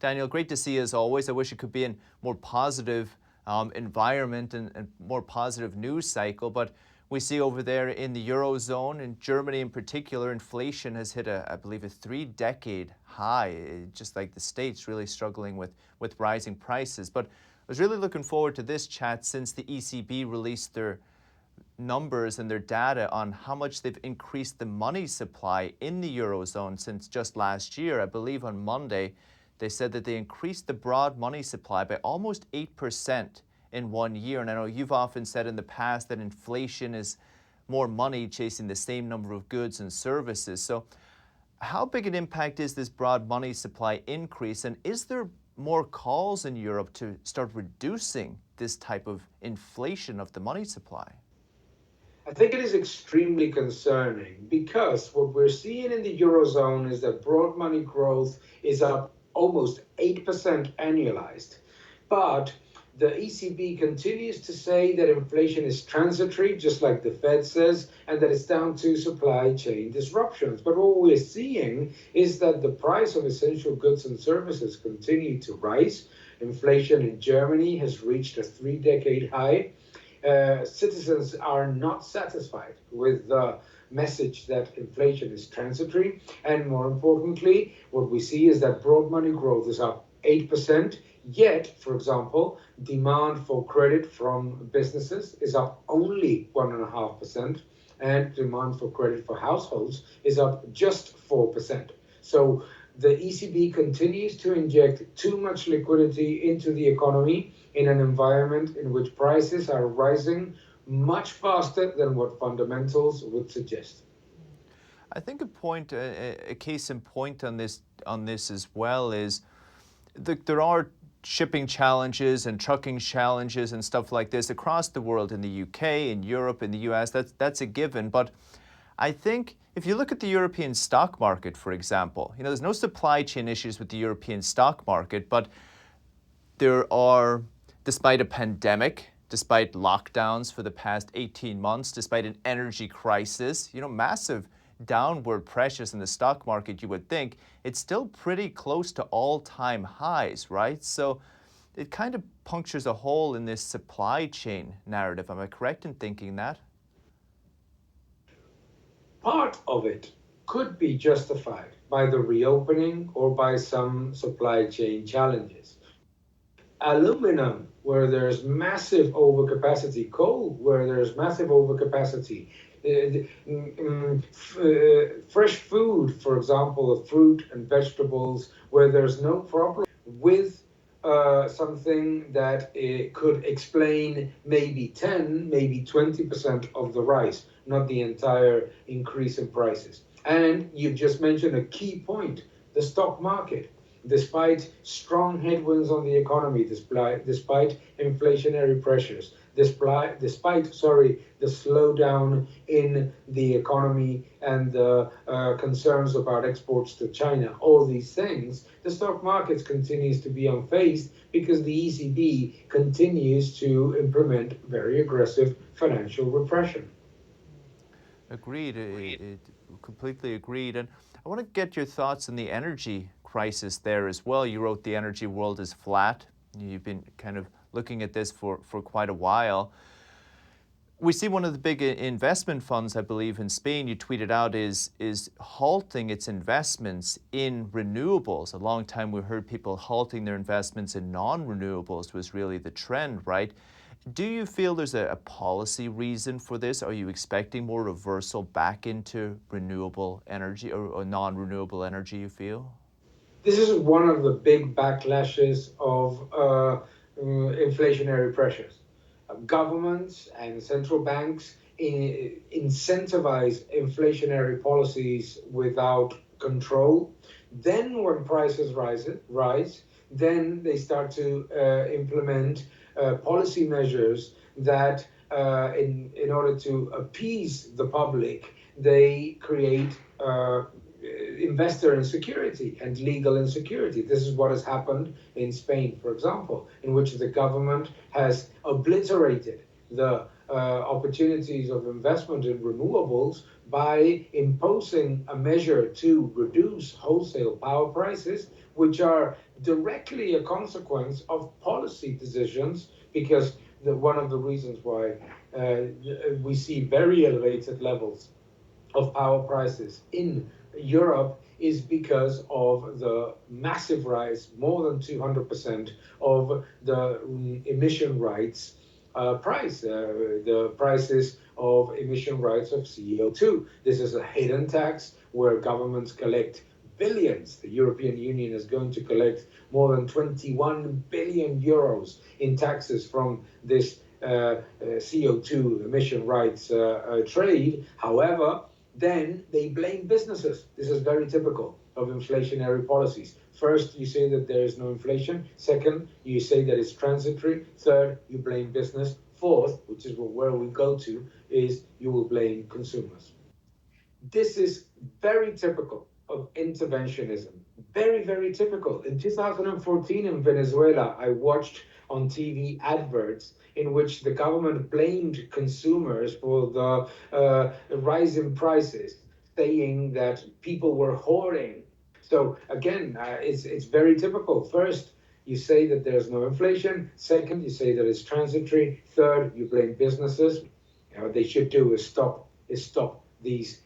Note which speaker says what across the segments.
Speaker 1: Daniel, great to see you as always. I wish it could be in more positive environment and more positive news cycle, but we see over there in the Eurozone, in Germany in particular, inflation has hit I believe, a 3-decade high, just like the States, really struggling with rising prices. But I was really looking forward to this chat since the ECB released their numbers and their data on how much they've increased the money supply in the Eurozone since just last year. I believe on Monday, they said that they increased the broad money supply by almost 8% in 1 year. And I know you've often said in the past that inflation is more money chasing the same number of goods and services. So how big an impact is this broad money supply increase? And is there more calls in Europe to start reducing this type of inflation of the money supply?
Speaker 2: I think it is extremely concerning because what we're seeing in the Eurozone is that broad money growth is up almost 8% annualized. But the ECB continues to say that inflation is transitory, just like the Fed says, and that it's down to supply chain disruptions. But what we're seeing is that the price of essential goods and services continue to rise. Inflation in Germany has reached a 3-decade high. Citizens are not satisfied with the message that inflation is transitory. And more importantly, what we see is that broad money growth is up 8%. Yet, for example, demand for credit from businesses is up only 1.5%, and demand for credit for households is up just 4%. So the ECB continues to inject too much liquidity into the economy in an environment in which prices are rising much faster than what fundamentals would suggest.
Speaker 1: I think a case in point on this as well is there are shipping challenges and trucking challenges and stuff like this across the world, in the UK, in Europe, in the US. That's a given. But I think if you look at the European stock market, for example, there's no supply chain issues with the European stock market, but there are, despite a pandemic, despite lockdowns for the past 18 months, despite an energy crisis, massive downward pressures in the stock market, you would think it's still pretty close to all-time highs, right? So it kind of punctures a hole in this supply chain narrative. Am I correct in thinking that?
Speaker 2: Part of it could be justified by the reopening or by some supply chain challenges. Aluminum, where there's massive overcapacity, coal, where there's massive overcapacity, fresh food, for example, fruit and vegetables, where there's no problem with something that could explain maybe 10, maybe 20% of the rise, not the entire increase in prices. And you've just mentioned a key point, the stock market. Despite strong headwinds on the economy, despite inflationary pressures, despite the slowdown in the economy and the concerns about exports to China, all these things, the stock market continues to be unfazed because the ECB continues to implement very aggressive financial repression.
Speaker 1: Agreed. Completely agreed. And I want to get your thoughts on the energy crisis there as well. You wrote the energy world is flat. You've been kind of looking at this for quite a while. We see one of the big investment funds, I believe, in Spain, you tweeted out, is halting its investments in renewables. A long time we heard people halting their investments in non-renewables was really the trend, right? Do you feel there's a policy reason for this? Are you expecting more reversal back into renewable energy or non-renewable energy, you feel?
Speaker 2: This is one of the big backlashes of inflationary pressures. Governments and central banks incentivize inflationary policies without control. Then when prices rise, then they start to implement policy measures that in order to appease the public, they create investor insecurity and legal insecurity. This is what has happened in Spain, for example, in which the government has obliterated the opportunities of investment in renewables by imposing a measure to reduce wholesale power prices, which are directly a consequence of policy decisions, because one of the reasons why we see very elevated levels of power prices in Europe is because of the massive rise, more than 200%, of the emission rights price, the prices of emission rights of CO2. This is a hidden tax where governments collect billions. The European Union is going to collect more than 21 billion euros in taxes from this CO2 emission rights trade. However, then they blame businesses. This is very typical of inflationary policies. First, you say that there is no inflation. Second, you say that it's transitory. Third, you blame business. Fourth, which is where we go to, is you will blame consumers. This is very typical of interventionism. Very, very typical. In 2014 in Venezuela, I watched on TV adverts in which the government blamed consumers for the rise in prices, saying that people were hoarding. So again, it's very typical. First, you say that there's no inflation. Second, you say that it's transitory. Third, you blame businesses. What they should do is stop these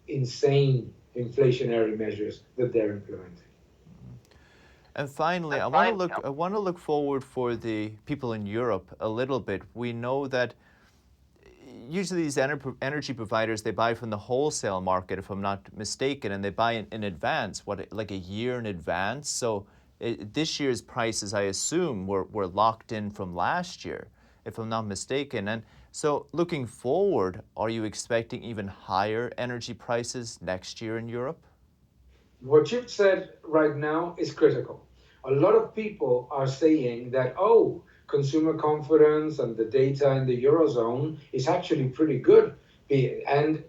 Speaker 2: insane inflationary measures that they're implementing.
Speaker 1: And finally, I want to look forward for the people in Europe a little bit. We know that usually these energy providers, they buy from the wholesale market, if I'm not mistaken, and they buy in advance, like a year in advance. So this year's prices, I assume, were locked in from last year, if I'm not mistaken. And so looking forward, are you expecting even higher energy prices next year in Europe?
Speaker 2: What you've said right now is critical. A lot of people are saying that, oh, consumer confidence and the data in the Eurozone is actually pretty good. And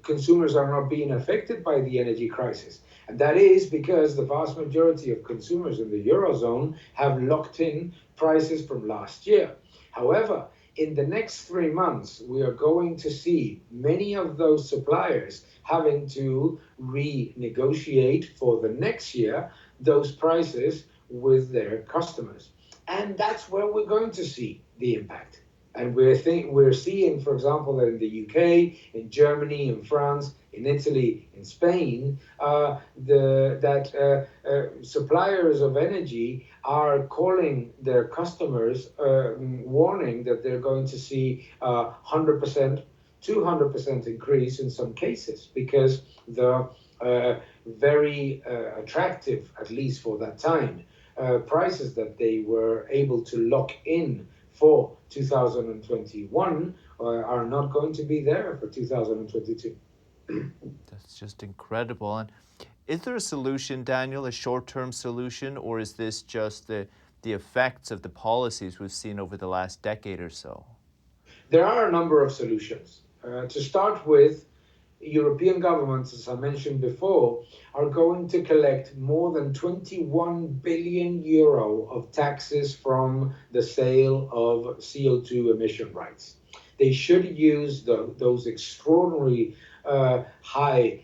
Speaker 2: consumers are not being affected by the energy crisis. And that is because the vast majority of consumers in the Eurozone have locked in prices from last year. However, in the next 3 months, we are going to see many of those suppliers having to renegotiate for the next year those prices with their customers. And that's where we're going to see the impact. And we're seeing, for example, that in the UK, in Germany, in France, in Italy, in Spain, suppliers of energy are calling their customers, warning that they're going to see 100%, 200% increase in some cases, because the very attractive, at least for that time, prices that they were able to lock in for 2021 are not going to be there for 2022.
Speaker 1: That's just incredible. And is there a solution, Daniel, a short-term solution, or is this just the effects of the policies we've seen over the last decade or so?
Speaker 2: There are a number of solutions. To start with, European governments, as I mentioned before, are going to collect more than 21 billion euro of taxes from the sale of CO2 emission rights. They should use those extraordinarily high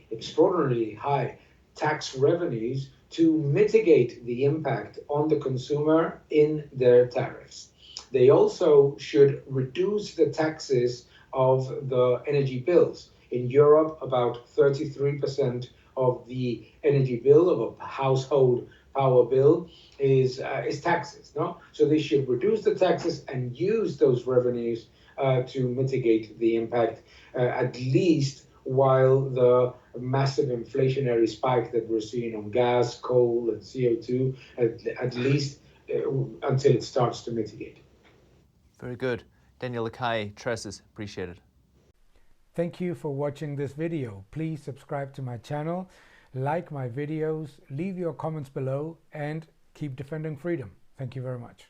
Speaker 2: tax revenues to mitigate the impact on the consumer in their tariffs. They also should reduce the taxes of the energy bills. In Europe, about 33% of the energy bill of a household power bill is taxes. No, so they should reduce the taxes and use those revenues to mitigate the impact, at least while the massive inflationary spike that we're seeing on gas, coal, and CO2, at least until it starts to mitigate.
Speaker 1: Very good. Daniel Lacalle, Tresses, appreciate it.
Speaker 3: Thank you for watching this video. Please subscribe to my channel, like my videos, leave your comments below, and keep defending freedom. Thank you very much.